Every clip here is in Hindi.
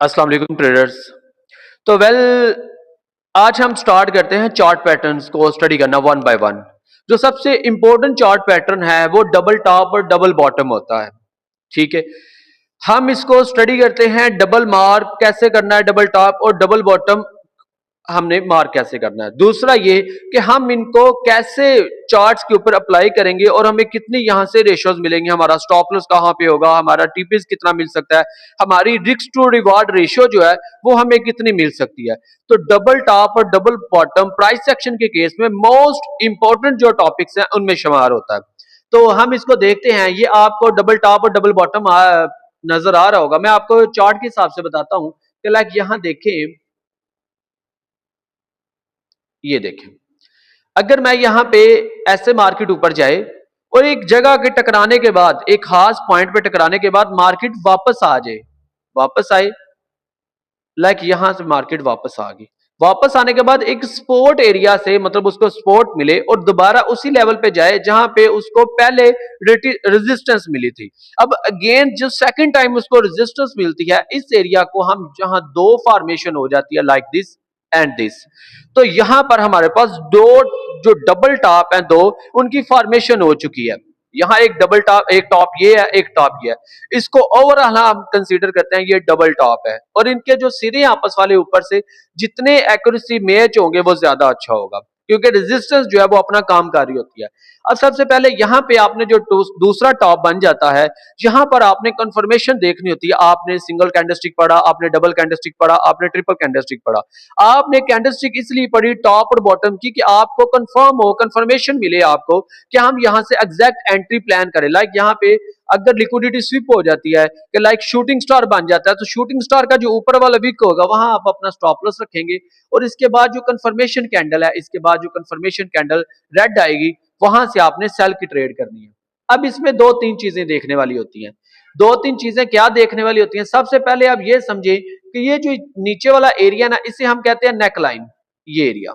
अस्सलाम वालेकुम ट्रेडर्स। तो आज हम स्टार्ट करते हैं चार्ट पैटर्न्स को स्टडी करना वन बाय वन। जो सबसे इंपॉर्टेंट चार्ट पैटर्न है वो डबल टॉप और डबल बॉटम होता है। ठीक है, हम इसको स्टडी करते हैं डबल मार्क कैसे करना है, डबल टॉप और डबल बॉटम हमने मार्क कैसे करना है। दूसरा ये कि हम इनको कैसे चार्ट्स के ऊपर अप्लाई करेंगे और हमें कितनी यहां से रेशियोज मिलेंगे, हमारा स्टॉप लॉस कहां पे होगा, हमारा टीपीएस कितना मिल सकता है, हमारी रिस्क टू रिवार्ड रेशियो जो है वो हमें कितनी मिल सकती है। तो डबल टॉप और डबल बॉटम प्राइस सेक्शन के केस में मोस्ट इंपॉर्टेंट जो टॉपिक्स हैं उनमें शुमार होता है। तो हम इसको देखते हैं। ये आपको डबल टॉप और डबल बॉटम नजर आ रहा होगा। मैं आपको चार्ट के हिसाब से बताता हूं कि लाइक यहां देखें, ये देखें, अगर मैं यहां पे ऐसे मार्केट ऊपर जाए और एक जगह के टकराने के बाद, एक खास पॉइंट पे टकराने के बाद मार्केट वापस आ जाए, वापस आए, लाइक यहां से मार्केट वापस आ गई, वापस आने के बाद एक सपोर्ट एरिया से मतलब उसको सपोर्ट मिले और दोबारा उसी लेवल पे जाए जहां पे उसको पहले रेजिस्टेंस मिली थी। अब अगेन जो सेकंड टाइम उसको रेजिस्टेंस मिलती है, इस एरिया को हम जहां दो फॉर्मेशन हो जाती है लाइक दिस एंड दिस, तो यहां पर हमारे पास दो जो डबल टॉप है, दो उनकी फॉर्मेशन हो चुकी है। यहां एक डबल टॉप, एक टॉप ये है, एक टॉप ये है। इसको ओवरऑल हम कंसीडर करते हैं ये डबल टॉप है, और इनके जो सिरे आपस वाले ऊपर से जितने एक्यूरेसी मैच होंगे वो ज्यादा अच्छा होगा, क्योंकि रेजिस्टेंस जो है वो अपना काम कर रही होती है। अब सबसे पहले यहां पे आपने जो दूसरा टॉप बन जाता है, यहां पर आपने कंफर्मेशन देखनी होती है। आपने सिंगल कैंडलस्टिक पढ़ा, आपने डबल कैंडलस्टिक पढ़ा, आपने ट्रिपल कैंडलस्टिक पढ़ा। आपने कैंडलस्टिक इसलिए पढ़ी टॉप और बॉटम की कि आपको कंफर्म हो, कंफर्मेशन मिले आपको कि हम यहां से एग्जैक्ट एंट्री प्लान करें। लाइक यहां पे अगर लिक्विडिटी स्विप हो जाती है कि लाइक शूटिंग स्टार बन जाता है, तो शूटिंग स्टार का जो ऊपर वाला विक होगा वहां आप अपना स्टॉप लॉस रखेंगे, और इसके बाद जो कंफर्मेशन कैंडल है, इसके बाद जो कंफर्मेशन कैंडल रेड आएगी, वहां से आपने सेल की ट्रेड करनी है। अब इसमें दो तीन चीजें देखने वाली होती हैं। दो तीन चीजें क्या देखने वाली होती हैं? सबसे पहले आप ये समझे कि ये जो नीचे वाला एरिया ना, इसे हम कहते हैं नेक लाइन। ये एरिया,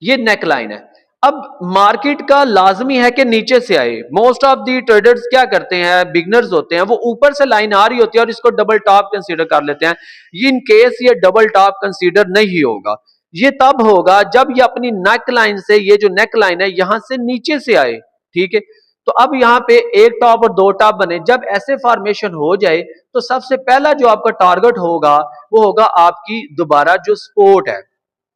ये नेक लाइन है। अब मार्केट का लाजमी है कि नीचे से आए। मोस्ट ऑफ दी ट्रेडर्स क्या करते हैं, बिगनर्स होते हैं, वो ऊपर से लाइन आ रही होती है और इसको डबल टॉप कंसीडर कर लेते हैं। इन केस ये डबल टॉप कंसीडर नहीं होगा। ये तब होगा जब ये अपनी नेक लाइन से, ये जो नेक लाइन है यहां से नीचे से आए। ठीक है, तो अब यहाँ पे एक टॉप और दो टॉप बने। जब ऐसे फॉर्मेशन हो जाए तो सबसे पहला जो आपका टारगेट होगा वो होगा आपकी दोबारा जो सपोर्ट है,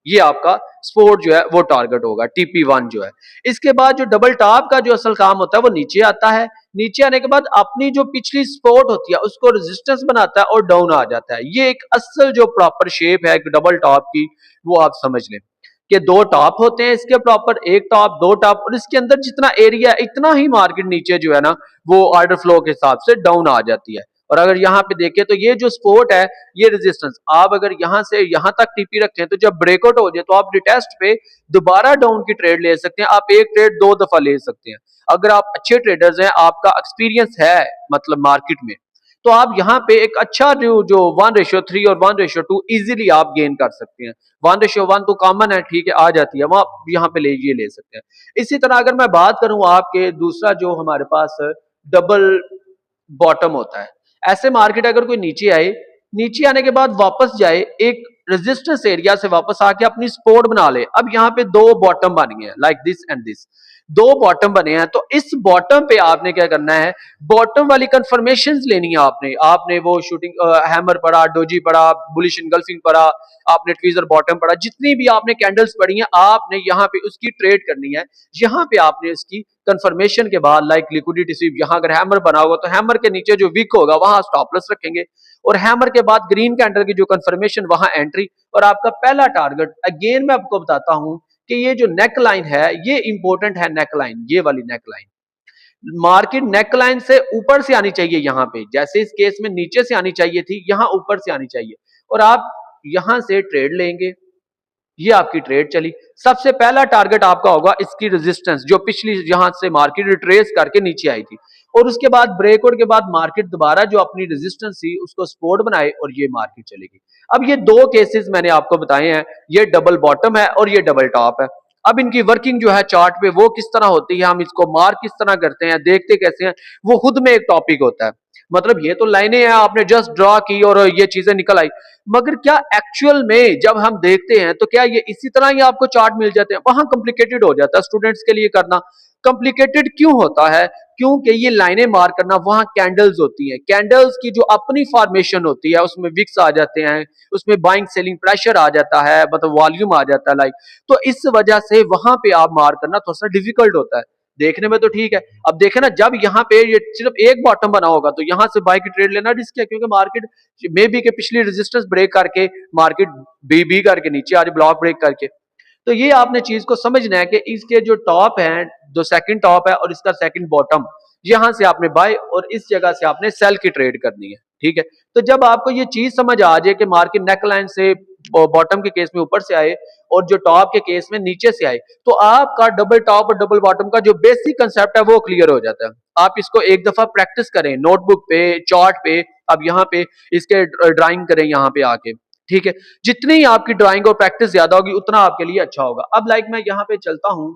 ये आपका सपोर्ट जो है वो टारगेट होगा, TP1 जो है। इसके बाद जो डबल टॉप का जो असल काम होता है वो नीचे आता है। नीचे आने के बाद अपनी जो पिछली सपोर्ट होती है उसको रेजिस्टेंस बनाता है और डाउन आ जाता है। ये एक असल जो प्रॉपर शेप है डबल टॉप की, वो आप समझ लें कि दो टॉप होते हैं इसके प्रॉपर, एक टॉप, दो टॉप, और इसके अंदर जितना एरिया है इतना ही मार्केट नीचे जो है ना वो ऑर्डर फ्लो के हिसाब से डाउन आ जाती है। और अगर यहाँ पे देखें तो ये जो सपोर्ट है, ये रेजिस्टेंस, आप अगर यहां से यहां तक टीपी रखें तो जब ब्रेकआउट हो जाए तो आप रिटेस्ट पे दोबारा डाउन की ट्रेड ले सकते हैं। आप एक ट्रेड दो दफा ले सकते हैं। अगर आप अच्छे ट्रेडर्स हैं, आपका एक्सपीरियंस है मतलब मार्केट में, तो आप यहाँ पे एक अच्छा जो 1:3 और 1:2 इजीली आप गेन कर सकते हैं। 1:1 तो कॉमन है, ठीक है, आ जाती है, वहां यहाँ पे ये ले सकते हैं। इसी तरह अगर मैं बात करूं आपके दूसरा जो हमारे पास डबल बॉटम होता है, ऐसे मार्केट अगर कोई नीचे आए, नीचे आने के बाद वापस जाए, एक रेजिस्टेंस एरिया से वापस आके अपनी सपोर्ट बना ले। अब यहाँ पे दो बॉटम बन गए हैं लाइक दिस एंड दिस, दो बॉटम बने हैं। तो इस बॉटम पे आपने क्या करना है, बॉटम वाली कंफर्मेशंस लेनी है आपने। आपने वो शूटिंग हैमर पढ़ा, डोजी पढ़ा, बुलिश इनगल्फिंग पढ़ा, आपने ट्वीजर बॉटम पढ़ा, जितनी भी आपने कैंडल्स पढ़ी हैं आपने यहाँ पे उसकी ट्रेड करनी है। यहाँ पे आपने इसकी कंफर्मेशन के बाद लाइक लिक्विडिटी स्वीप, यहाँ अगर हैमर बना होगा तो हैमर के नीचे जो विक होगा वहां स्टॉप लॉस रखेंगे, और हैमर के बाद ग्रीन कैंडल की जो कंफर्मेशन वहां एंट्री, और आपका पहला टारगेट। अगेन मैं आपको बताता हूं कि ये जो नेक लाइन है ये इंपॉर्टेंट है। नेक लाइन, ये वाली neck line, market neck line से ऊपर से आनी चाहिए। यहाँ पे जैसे इस केस में नीचे से आनी चाहिए थी, यहाँ ऊपर से आनी चाहिए, और आप यहां से ट्रेड लेंगे। ये आपकी ट्रेड चली। सबसे पहला टारगेट आपका होगा इसकी रेजिस्टेंस, जो पिछली यहां से मार्केट रिट्रेस करके नीचे आई थी, और उसके बाद ब्रेकआउट के बाद मार्केट दोबारा जो अपनी रेजिस्टेंस थी उसको सपोर्ट बनाए और ये मार्केट चलेगी। अब ये दो केसेस मैंने आपको बताए हैं, ये डबल बॉटम है और ये डबल टॉप है। अब इनकी वर्किंग जो है चार्ट पे वो किस तरह होती है, हम इसको मार्क किस तरह करते हैं, देखते कैसे हैं, वो खुद में एक टॉपिक होता है। मतलब ये तो लाइनें हैं, आपने जस्ट ड्रा की और ये चीजें निकल आई, मगर क्या एक्चुअल में जब हम देखते हैं तो क्या ये इसी तरह ही आपको चार्ट मिल जाते हैं? वहां कॉम्प्लिकेटेड हो जाता है स्टूडेंट्स के लिए करना। कॉम्प्लिकेटेड क्यों होता है? क्योंकि ये लाइनें मार्क करना, वहां कैंडल्स होती हैं, कैंडल्स की जो अपनी फॉर्मेशन होती है उसमें विक्स आ जाते हैं, उसमें बाइंग सेलिंग प्रेशर आ जाता है, मतलब वॉल्यूम आ जाता है लाइक, तो इस वजह से वहां पे आप मार्क करना थोड़ा सा डिफिकल्ट होता है। देखने में तो ठीक है, अब देखे ना, जब यहाँ पे ये सिर्फ एक बॉटम बना होगा तो यहाँ से बाई की ट्रेड लेना रिस्क है, क्योंकि मार्केट मे बी के पिछली रेजिस्टेंस ब्रेक करके मार्केट बी करके नीचे आज ब्लॉक ब्रेक करके, तो ये आपने चीज को समझना है कि इसके जो टॉप है, जो सेकंड टॉप है और इसका सेकंड बॉटम, यहां से आपने बाय और इस जगह से आपने सेल की ट्रेड करनी है। ठीक है, तो जब आपको ये चीज समझ आ जाए कि मार्केट नेकलाइन से बॉटम के केस में ऊपर से आए और जो टॉप के केस में नीचे से आए, तो आपका डबल टॉप और डबल बॉटम का जो बेसिक कंसेप्ट है वो क्लियर हो जाता है। आप इसको एक दफा प्रैक्टिस करें नोटबुक पे, चार्ट पे, अब यहाँ पे इसके ड्राइंग करें यहाँ पे आके। ठीक है, जितनी आपकी ड्राइंग और प्रैक्टिस ज्यादा होगी उतना आपके लिए अच्छा होगा। अब लाइक मैं यहाँ पे चलता हूं,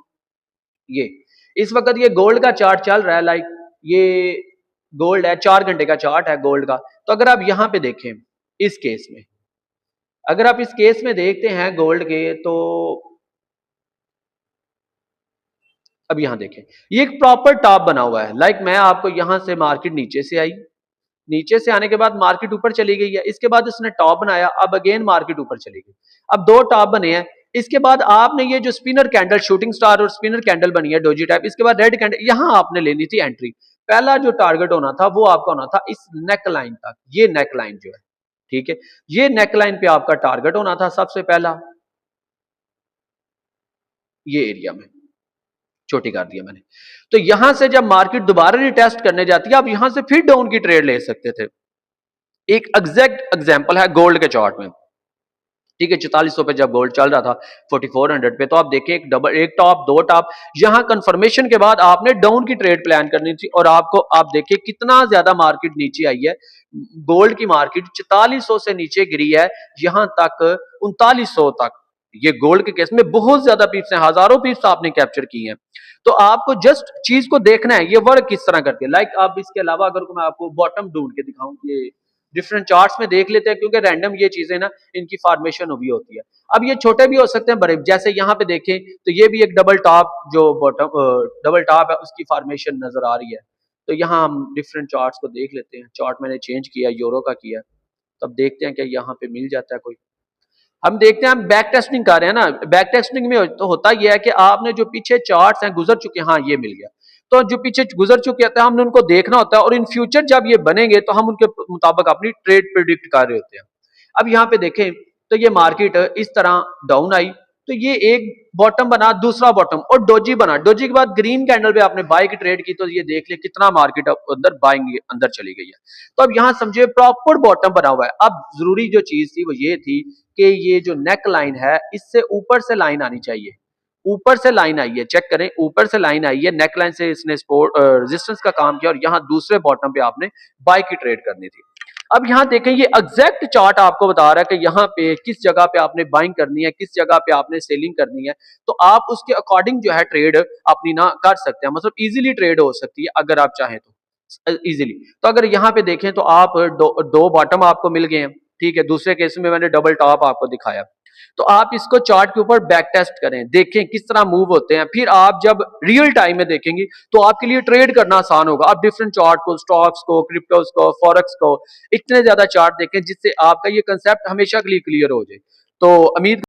ये इस वक्त ये गोल्ड का चार्ट चल रहा है, लाइक ये गोल्ड है, 4 घंटे का चार्ट है गोल्ड का। तो अगर आप यहाँ पे देखें इस केस में, अगर आप इस केस में देखते हैं गोल्ड के, तो अब यहां देखें ये एक प्रॉपर टॉप बना हुआ है, लाइक मैं आपको यहां से मार्केट नीचे से आई, नीचे से आने के बाद मार्केट ऊपर चली गई है, इसके बाद उसने टॉप बनाया, अब अगेन मार्केट ऊपर चली गई, अब दो टॉप बने हैं। इसके बाद आपने ये जो स्पिनर कैंडल, शूटिंग स्टार और स्पिनर कैंडल बनी है डोजी टाइप, इसके बाद रेड कैंडल, यहां आपने लेनी थी एंट्री। पहला जो टारगेट होना था वो आपका होना था इस नेक लाइन तक, ये नेक लाइन जो है, ठीक है, ये नेक लाइन पे आपका टारगेट होना था सबसे पहला, ये एरिया में छोटी कर दिया मैंने। तो यहां से जब मार्केट दोबारा रिटेस्ट करने जाती है, आप यहां से फिर डाउन की ट्रेड ले सकते थे। एक एग्जैक्ट एग्जांपल है गोल्ड के चार्ट में, ठीक है, 4400 पे जब गोल्ड चल रहा था 4400 पे, तो आप देखिए एक डबल, एक टॉप, दो टॉप, यहां कंफर्मेशन के बाद आपने डाउन की ट्रेड प्लान करनी थी, और आपको आप देखिए कितना ज्यादा मार्केट नीचे आई है। गोल्ड की मार्केट 4400 से नीचे गिरी है, यहां तक 3900 तक, ये गोल्ड के केस में बहुत ज्यादा पीप्स हैं, हजारों पीप्स आपने कैप्चर की हैं। तो आपको जस्ट चीज को देखना है ये वर्क किस तरह करके, लाइक आप इसके अलावा अगर मैं आपको बॉटम ढूंढ के दिखाऊं, ये डिफरेंट चार्ट्स में देख लेते हैं, क्योंकि रैंडम ये चीजें ना इनकी फॉर्मेशन हुई होती है। अब ये छोटे भी हो सकते हैं बड़े, जैसे यहाँ पे देखें तो ये भी एक डबल टॉप, जो बॉटम डबल टॉप है उसकी फॉर्मेशन नजर आ रही है। तो यहाँ हम डिफरेंट चार्ट्स को देख लेते हैं, चार्ट मैंने चेंज किया, यूरो का किया, तब देखते हैं कि यहाँ पे मिल जाता है कोई। हम देखते हैं, हम बैक टेस्टिंग कर रहे हैं ना, बैक टेस्टिंग में तो होता यह है कि आपने जो पीछे चार्ट्स हैं गुजर चुके हैं, हाँ ये मिल गया, तो जो पीछे गुजर चुके हैं हमने उनको देखना होता है, और इन फ्यूचर जब ये बनेंगे तो हम उनके मुताबिक अपनी ट्रेड प्रिडिक्ट कर रहे होते हैं। अब यहाँ पे देखें तो ये मार्केट इस तरह डाउन आई, तो ये एक बॉटम बना, दूसरा बॉटम और डोजी बना, डोजी के बाद ग्रीन कैंडल पे आपने बाय की ट्रेड की, तो ये देख ले कितना मार्केट अंदर बाइंग अंदर चली गई है। तो अब यहाँ समझिए प्रॉपर बॉटम बना हुआ है। अब जरूरी जो चीज थी वो ये थी कि ये जो नेक लाइन है इससे ऊपर से लाइन आनी चाहिए, ऊपर से लाइन आई है, चेक करें ऊपर से लाइन आई है, नेक लाइन से इसने सपोर्ट रेजिस्टेंस का काम किया, और यहाँ दूसरे बॉटम पे आपने बाय की ट्रेड करनी थी। अब यहाँ देखें ये एग्जैक्ट चार्ट आपको बता रहा है कि यहाँ पे किस जगह पे आपने बाइंग करनी है, किस जगह पे आपने सेलिंग करनी है, तो आप उसके अकॉर्डिंग जो है ट्रेड अपनी ना कर सकते हैं, मतलब इजीली ट्रेड हो सकती है अगर आप चाहें तो इजीली। तो अगर यहाँ पे देखें तो आप दो बॉटम आपको मिल गए हैं, ठीक है, दूसरे केस में मैंने डबल टॉप आपको दिखाया, तो आप इसको चार्ट के ऊपर बैक टेस्ट करें, देखें किस तरह मूव होते हैं, फिर आप जब रियल टाइम में देखेंगे तो आपके लिए ट्रेड करना आसान होगा। आप डिफरेंट चार्ट को, स्टॉक्स को, क्रिप्टोस को, फॉरेक्स को, इतने ज्यादा चार्ट देखें जिससे आपका ये कंसेप्ट हमेशा के लिए क्लियर हो जाए। तो उम्मीद